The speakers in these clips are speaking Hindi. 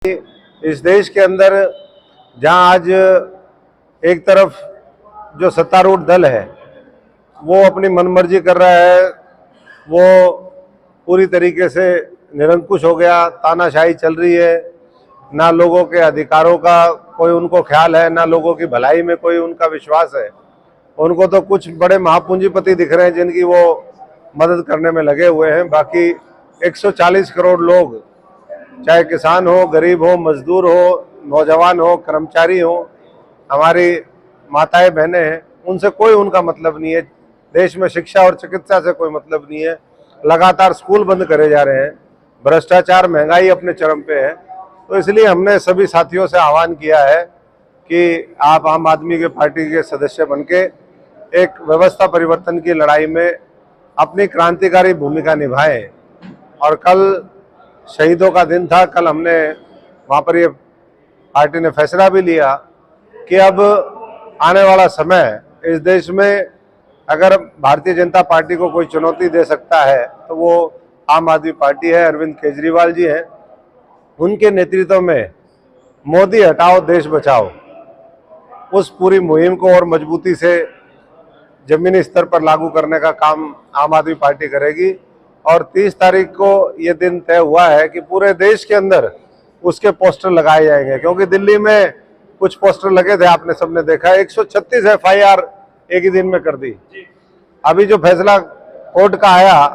इस देश के अंदर जहां आज एक तरफ जो सत्तारूढ़ दल है वो अपनी मनमर्जी कर रहा है, वो पूरी तरीके से निरंकुश हो गया, तानाशाही चल रही है, ना लोगों के अधिकारों का कोई उनको ख्याल है, ना लोगों की भलाई में कोई उनका विश्वास है। उनको तो कुछ बड़े महापूंजीपति दिख रहे हैं जिनकी वो मदद करने में लगे हुए हैं। बाकी 140 करोड़ लोग, चाहे किसान हो, गरीब हो, मजदूर हो, नौजवान हो, कर्मचारी हो, हमारी माताएं बहनें हैं, उनसे कोई उनका मतलब नहीं है। देश में शिक्षा और चिकित्सा से कोई मतलब नहीं है। लगातार स्कूल बंद करे जा रहे हैं, भ्रष्टाचार, महंगाई अपने चरम पे है। तो इसलिए हमने सभी साथियों से आह्वान किया है कि आप आम आदमी के पार्टी के सदस्य बनके एक व्यवस्था परिवर्तन की लड़ाई में अपनी क्रांतिकारी भूमिका निभाएं। और कल शहीदों का दिन था, कल हमने वहाँ पर ये पार्टी ने फैसला भी लिया कि अब आने वाला समय इस देश में अगर भारतीय जनता पार्टी को कोई चुनौती दे सकता है तो वो आम आदमी पार्टी है। अरविंद केजरीवाल जी हैं, उनके नेतृत्व में मोदी हटाओ देश बचाओ, उस पूरी मुहिम को और मजबूती से जमीनी स्तर पर लागू करने का काम आम आदमी पार्टी करेगी। और 30 तारीख को ये दिन तय हुआ है कि पूरे देश के अंदर उसके पोस्टर लगाए जाएंगे, क्योंकि दिल्ली में कुछ पोस्टर लगे थे, आपने सबने देखा। 136 FIR एक ही दिन में कर दी। अभी जो फैसला कोर्ट का आया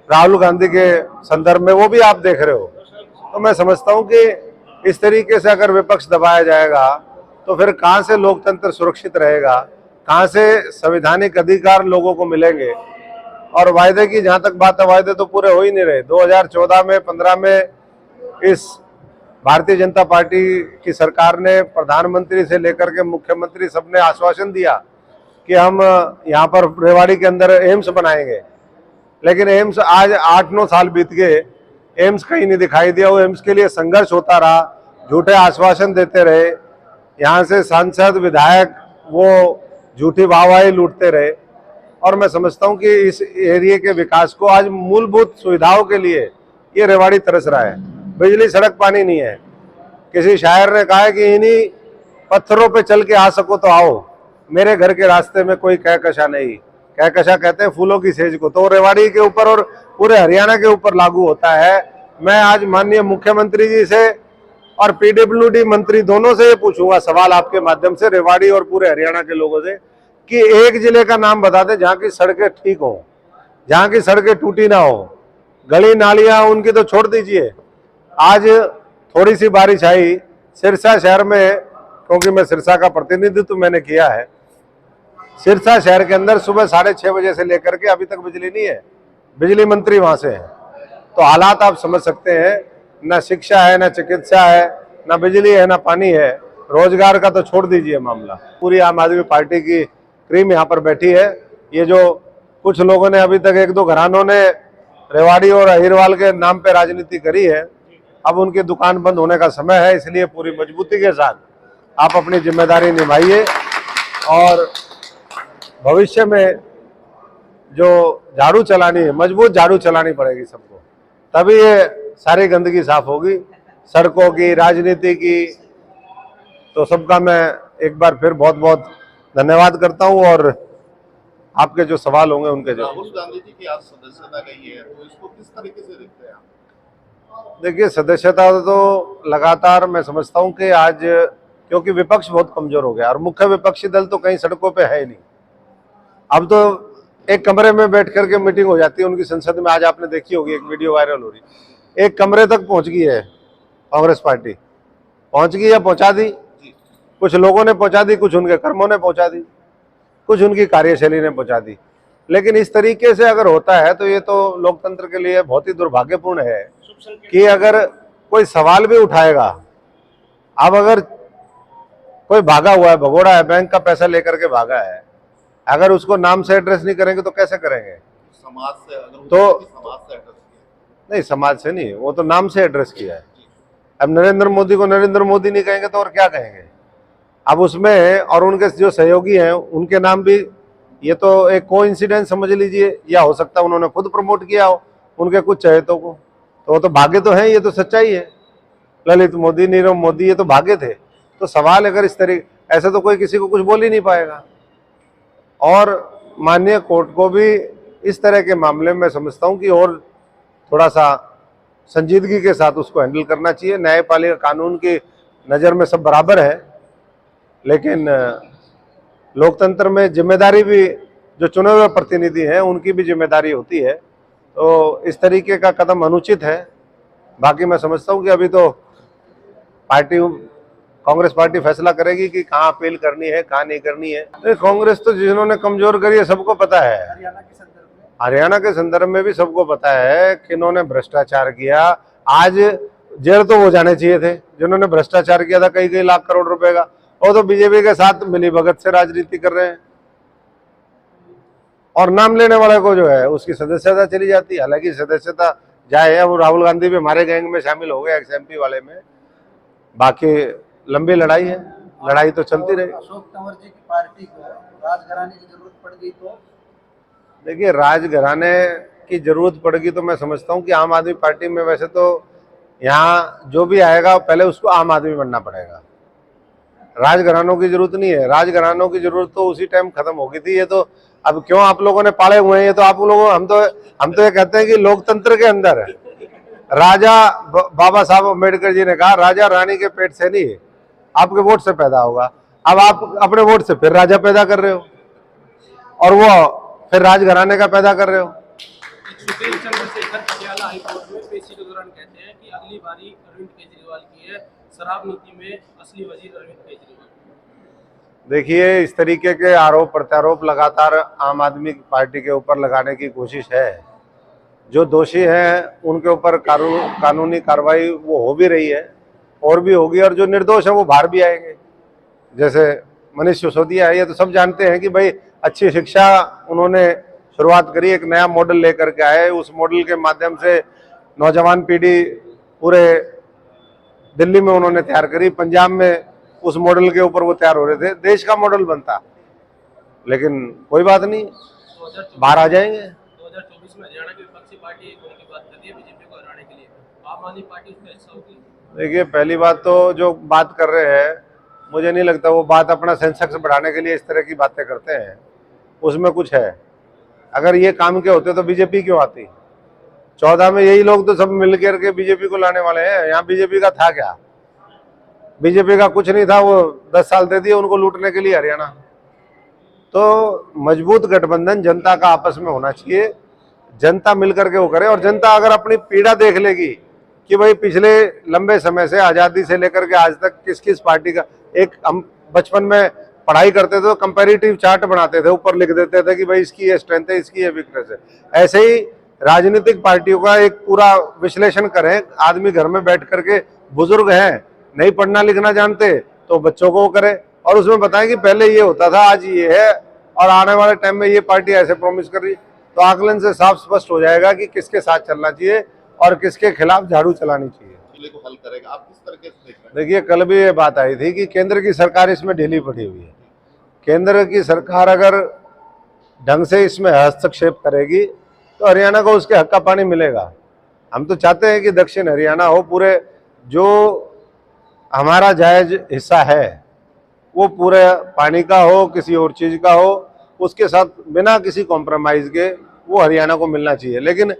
राहुल गांधी के संदर्भ में, वो भी आप देख रहे हो। तो मैं समझता हूं कि इस तरीके से अगर विपक्ष दबाया जाएगा तो फिर कहां से लोकतंत्र सुरक्षित रहेगा, कहां से संवैधानिक अधिकार लोगों को मिलेंगे। और वायदे की जहां तक बात है, वायदे तो पूरे हो ही नहीं रहे। 2014 में, 15 में इस भारतीय जनता पार्टी की सरकार ने प्रधानमंत्री से लेकर के मुख्यमंत्री सबने आश्वासन दिया कि हम यहाँ पर रेवाड़ी के अंदर एम्स बनाएंगे। लेकिन एम्स आज 8-9 साल बीत गए, एम्स कहीं नहीं दिखाई दिया। वो एम्स के लिए संघर्ष होता रहा, झूठे आश्वासन देते रहे, यहाँ से सांसद विधायक वो झूठी वाहवाही लूटते रहे। और मैं समझता हूँ कि इस एरिया के विकास को आज मूलभूत सुविधाओं के लिए ये रेवाड़ी तरस रहा है। बिजली, सड़क, पानी नहीं है। किसी शायर ने कहा है कि इन्हीं पत्थरों पे चल के आ सको तो आओ, मेरे घर के रास्ते में कोई कहकशा नहीं। कहकशा कहते हैं फूलों की सेज को, तो रेवाड़ी के ऊपर और पूरे हरियाणा के ऊपर लागू होता है। मैं आज माननीय मुख्यमंत्री जी से और PWD मंत्री दोनों से ये पूछूंगा सवाल आपके माध्यम से, रेवाड़ी और पूरे हरियाणा के लोगों से, कि एक जिले का नाम बता दें जहाँ की सड़कें ठीक हो, जहाँ की सड़कें टूटी ना हो। गली नालियां उनकी तो छोड़ दीजिए। आज थोड़ी सी बारिश आई सिरसा शहर में, क्योंकि मैं सिरसा का प्रतिनिधित्व मैंने किया है। सिरसा शहर के अंदर सुबह 6:30 बजे से लेकर के अभी तक बिजली नहीं है। बिजली मंत्री वहां से हैं, तो हालात आप समझ सकते हैं। ना शिक्षा है, ना चिकित्सा है, ना बिजली है, ना पानी है। रोजगार का तो छोड़ दीजिए मामला। पूरी आम आदमी पार्टी की क्रीम यहाँ पर बैठी है। ये जो कुछ लोगों ने अभी तक, 1-2 घरानों ने रेवाड़ी और अहिरवाल के नाम पे राजनीति करी है, अब उनकी दुकान बंद होने का समय है। इसलिए पूरी मजबूती के साथ आप अपनी जिम्मेदारी निभाइए और भविष्य में जो झाड़ू चलानी है, मजबूत झाड़ू चलानी पड़ेगी सबको, तभी ये सारी गंदगी साफ होगी, सड़कों की, राजनीति की। तो सबका मैं एक बार फिर बहुत बहुत धन्यवाद करता हूं और आपके जो सवाल होंगे उनके जवाब। राहुल गांधी जी की आज सदस्यता गई है, तो इसको किस तरीके से देखते हैं आप? देखिए, सदस्यता तो लगातार मैं समझता हूं कि आज, क्योंकि विपक्ष बहुत कमजोर हो गया और मुख्य विपक्षी दल तो कहीं सड़कों पे है ही नहीं। अब तो एक कमरे में बैठ करके मीटिंग हो जाती है उनकी संसद में। आज आपने देखी होगी, एक वीडियो वायरल हो रही, एक कमरे तक पहुंच गई है कांग्रेस पार्टी। पहुंच गई या पहुंचा दी, कुछ लोगों ने पहुंचा दी, कुछ उनके कर्मों ने पहुंचा दी, कुछ उनकी कार्यशैली ने पहुंचा दी। लेकिन इस तरीके से अगर होता है तो ये तो लोकतंत्र के लिए बहुत ही दुर्भाग्यपूर्ण है कि अगर कोई सवाल भी उठाएगा, अब अगर कोई भागा हुआ है, भगोड़ा है, बैंक का पैसा लेकर के भागा है, अगर उसको नाम से एड्रेस नहीं करेंगे तो कैसे करेंगे? समाज से, अगर तो समाज से एड्रेस किया, नहीं, समाज से नहीं, वो तो नाम से एड्रेस किया है। अब नरेंद्र मोदी को नरेंद्र मोदी नहीं कहेंगे तो और क्या कहेंगे? अब उसमें और उनके जो सहयोगी हैं उनके नाम भी, ये तो एक कोइंसिडेंस समझ लीजिए, या हो सकता है उन्होंने खुद प्रमोट किया हो उनके कुछ चहेतों को, तो वो तो भाग्य तो है, ये तो सच्चाई है। ललित मोदी, नीरव मोदी, ये तो भागे थे। तो सवाल अगर इस तरीके, ऐसे तो कोई किसी को कुछ बोल ही नहीं पाएगा। और माननीय कोर्ट को भी इस तरह के मामले में समझता हूं कि और थोड़ा सा संजीदगी के साथ उसको हैंडल करना चाहिए। न्यायपालिका कानून की नज़र में सब बराबर है, लेकिन लोकतंत्र में जिम्मेदारी भी, जो चुने हुए प्रतिनिधि हैं उनकी भी जिम्मेदारी होती है। तो इस तरीके का कदम अनुचित है। बाकी मैं समझता हूं कि अभी तो पार्टी, कांग्रेस पार्टी फैसला करेगी कि कहाँ अपील करनी है, कहाँ नहीं करनी है। कांग्रेस तो जिन्होंने कमजोर करी है सबको पता है। हरियाणा के संदर्भ में भी सबको पता है कि इन्होंने भ्रष्टाचार किया। आज जेल तो वो जाने चाहिए थे जिन्होंने भ्रष्टाचार किया था कई लाख करोड़ रुपए का। वो तो बीजेपी के साथ मिली भगत से राजनीति कर रहे हैं, और नाम लेने वाले को जो है उसकी सदस्यता चली जाती है। हालांकि सदस्यता जाए, अब राहुल गांधी भी हमारे गैंग में शामिल हो गए, XMP वाले में। बाकी लंबी लड़ाई है, लड़ाई तो चलती रही। अशोक तंवर जी की पार्टी को राजघराने की जरूरत पड़ गई तो? देखिए, राजघराने की जरूरत पड़ेगी तो मैं समझता हूँ कि आम आदमी पार्टी में, वैसे तो यहाँ जो भी आएगा पहले उसको आम आदमी बनना पड़ेगा। राजघरानों की जरूरत नहीं है। राजघरानों की जरूरत तो उसी टाइम खत्म हो गई थी। ये तो अब क्यों आप लोगों ने पाले हुए हैं, ये तो आप लोगों, हम तो ये कहते हैं कि लोकतंत्र के अंदर राजा बाबा साहब अम्बेडकर जी ने कहा, राजा रानी के पेट से नहीं, आपके वोट से पैदा होगा। अब आप अपने वोट से फिर राजा पैदा कर रहे हो, और वो फिर राजघराने का पैदा कर रहे हो। सुप्रीम चंद्रशेखर पटियाला हाईकोर्ट में पेशी के दौरान कहते हैं कि अगली बारी अरविंद केजरीवाल की है, शराब नीति में असली वजीर अरविंद केजरीवाल। देखिए, इस तरीके के आरोप प्रत्यारोप लगातार आम आदमी पार्टी के ऊपर लगाने की कोशिश है। जो दोषी हैं उनके ऊपर कानूनी कार्रवाई वो हो भी रही है, और भी होगी, और जो निर्दोष है वो बाहर भी आएंगे। जैसे मनीष सिसोदिया है, ये तो सब जानते हैं कि भाई अच्छी शिक्षा उन्होंने शुरुआत करी, एक नया मॉडल लेकर के आए। उस मॉडल के माध्यम से नौजवान पीढ़ी पूरे दिल्ली में उन्होंने तैयार करी, पंजाब में उस मॉडल के ऊपर वो तैयार हो रहे थे, देश का मॉडल बनता। लेकिन कोई बात नहीं, बाहर आ जाएंगे। 2024 में हरियाणा की विपक्षी पार्टी एक होने की बात कर रही है बीजेपी को हराने के लिए, आम आदमी पार्टी उसमें हिस्सा होगी? देखिए, पहली बात तो जो बात कर रहे हैं, मुझे नहीं लगता वो बात अपना सेंसेक्स बढ़ाने के लिए इस तरह की बातें करते हैं, उसमें कुछ है। अगर ये काम के होते तो बीजेपी क्यों आती? 14 में यही लोग तो सब मिल करके बीजेपी को लाने वाले हैं। यहाँ बीजेपी का था क्या? बीजेपी का कुछ नहीं था। वो 10 साल दे दिए उनको लूटने के लिए हरियाणा। तो मजबूत गठबंधन जनता का आपस में होना चाहिए, जनता मिलकर के वो करे। और जनता अगर अपनी पीड़ा देख लेगी कि भाई पिछले लंबे समय से, आज़ादी से लेकर के आज तक, किस किस पार्टी का, एक हम बचपन में पढ़ाई करते थे तो कंपैरेटिव चार्ट बनाते थे, ऊपर लिख देते थे कि भाई इसकी ये स्ट्रेंथ है, इसकी ये वीकनेस है। ऐसे ही राजनीतिक पार्टियों का एक पूरा विश्लेषण करें। आदमी घर में बैठ करके, बुजुर्ग हैं, नहीं पढ़ना लिखना जानते, तो बच्चों को करे और उसमें बताएं कि पहले ये होता था, आज ये है, और आने वाले टाइम में ये पार्टी ऐसे प्रॉमिस कर रही। तो आकलन से साफ स्पष्ट हो जाएगा कि किसके साथ चलना चाहिए और किसके खिलाफ झाड़ू चलानी चाहिए। को हल करेगा, आप किस तरीके से देख रहे हैं? देखिए, कल भी ये बात आई थी कि केंद्र की सरकार इसमें ढीली पड़ी हुई है। केंद्र की सरकार अगर ढंग से इसमें हस्तक्षेप करेगी तो हरियाणा को उसके हक का पानी मिलेगा। हम तो चाहते हैं कि दक्षिण हरियाणा हो, पूरे जो हमारा जायज हिस्सा है वो पूरे पानी का हो, किसी और चीज़ का हो, उसके साथ बिना किसी कॉम्प्रोमाइज़ के वो हरियाणा को मिलना चाहिए। लेकिन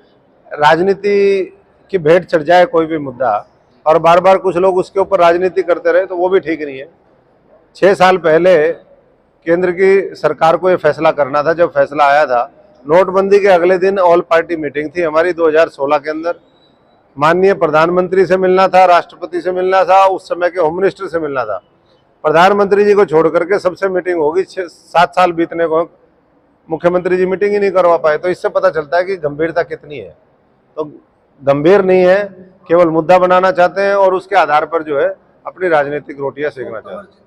राजनीति की भेंट चढ़ जाए कोई भी मुद्दा और बार बार कुछ लोग उसके ऊपर राजनीति करते रहे तो वो भी ठीक नहीं है। 6 साल पहले केंद्र की सरकार को ये फैसला करना था। जब फैसला आया था, नोटबंदी के अगले दिन ऑल पार्टी मीटिंग थी हमारी 2016 के अंदर। माननीय प्रधानमंत्री से मिलना था, राष्ट्रपति से मिलना था, उस समय के होम मिनिस्टर से मिलना था। प्रधानमंत्री जी को छोड़ करके सबसे मीटिंग होगी, 7 साल बीतने को मुख्यमंत्री जी मीटिंग ही नहीं करवा पाए। तो इससे पता चलता है कि गंभीरता कितनी है। तो गंभीर नहीं है, केवल मुद्दा बनाना चाहते हैं और उसके आधार पर जो है अपनी राजनीतिक रोटियां सेकना चाहते हैं।